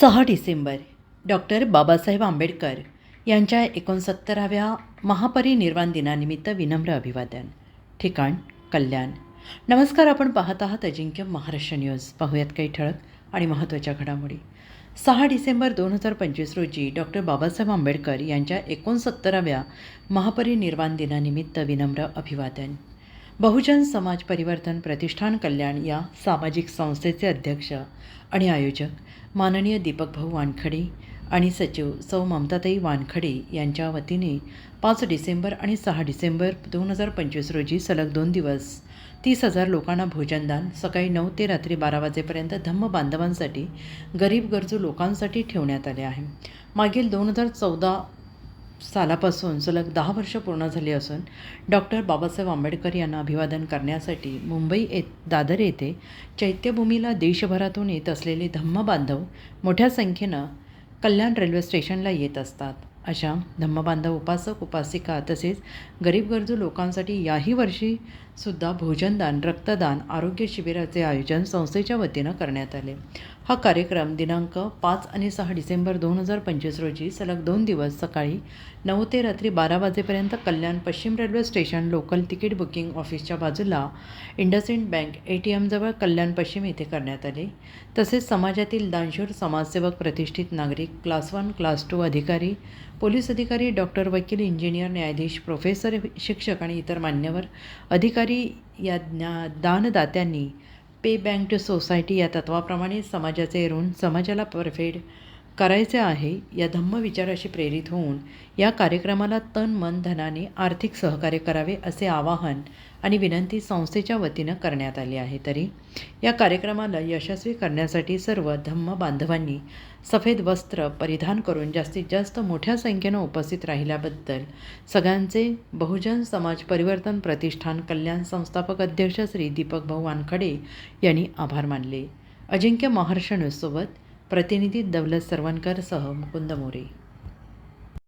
6 December doctor Babasaheb Ambedkar यांच्या 69व्या महापरिनिर्वाण दिनानिमित्त विनम्र अभिवादन. ठिकाण कल्याण. नमस्कार, आपण पाहत आहात अजिंक्य महाराष्ट्र न्यूज. पाहूयात काही ठळक आणि महत्त्वाच्या घडामोडी. 6 डिसेंबर 2025 रोजी डॉक्टर बाबासाहेब आंबेडकर यांच्या 69व्या महापरिनिर्वाण दिनानिमित्त विनम्र अभिवादन. बहुजन समाज परिवर्तन प्रतिष्ठान कल्याण या सामाजिक संस्थेचे अध्यक्ष आणि आयोजक माननीय दीपक भाऊ वानखडे आणि सचिव सौ ममताताई वानखडे यांच्या वतीने 5 डिसेंबर आणि 6 डिसेंबर 2025 रोजी सलग 2 दिवस 30,000 लोकांना भोजनदान सकाळी 9 ते रात्री 12 वाजेपर्यंत धम्म बांधवांसाठी, गरीब गरजू लोकांसाठी ठेवण्यात आले आहे. मागील 2014 सालापासून सलग 10 वर्ष पूर्ण झाली असून डॉक्टर बाबासाहेब आंबेडकर यांना अभिवादन करण्यासाठी मुंबई दादर येथे चैत्यभूमीला देशभरातून येत असलेले धम्म बांधव मोठ्या संख्येनं कल्याण रेल्वे स्टेशनला येत असतात. अशा धम्मबांधव उपासक उपासिका तसेच गरीब गरजू लोकांसाठी याही वर्षीसुद्धा भोजनदान, रक्तदान, आरोग्य शिबिराचे आयोजन संस्थेच्या वतीनं करण्यात आले. हा कार्यक्रम दिनांक 5 आणि 6 डिसेंबर 2025 रोजी सलग 2 दिवस सकाळी 9 ते रात्री 12 वाजेपर्यंत कल्याण पश्चिम railway station local ticket booking ऑफिसच्या बाजूला इंडसइंड बँक ATM जवळ कल्याण पश्चिम येथे करण्यात आले. तसेच समाजातील दानशूर समाजसेवक, प्रतिष्ठित नागरिक, क्लास 1, क्लास 2 अधिकारी, पोलीस अधिकारी, डॉक्टर, वकील, इंजिनियर, न्यायाधीश, प्रोफेसर, शिक्षक आणि इतर मान्यवर अधिकारी या दानदात्यांनी पे बँक टू सोसायटी या तत्वाप्रमाणे समाजाचे ऋण समाजाला परतफेड करायचे आहे या धम्म विचाराशी प्रेरित होऊन या कार्यक्रमाला तन मन धनाने आर्थिक सहकार्य करावे असे आवाहन आणि विनंती संस्थेच्या वतीनं करण्यात आली आहे. तरी या कार्यक्रमाला यशस्वी करण्यासाठी सर्व धम्म बांधवांनी सफेद वस्त्र परिधान करून जास्तीत जास्त मोठ्या संख्येनं उपस्थित राहिल्याबद्दल सगळ्यांचे बहुजन समाज परिवर्तन प्रतिष्ठान कल्याण संस्थापक अध्यक्ष श्री दीपक भाऊ वानखडे यांनी आभार मानले. अजिंक्य महाराष्ट्र न्यूजसोबत प्रतिनिधी दौलत सरवणकर सह मुकुंद मोरे.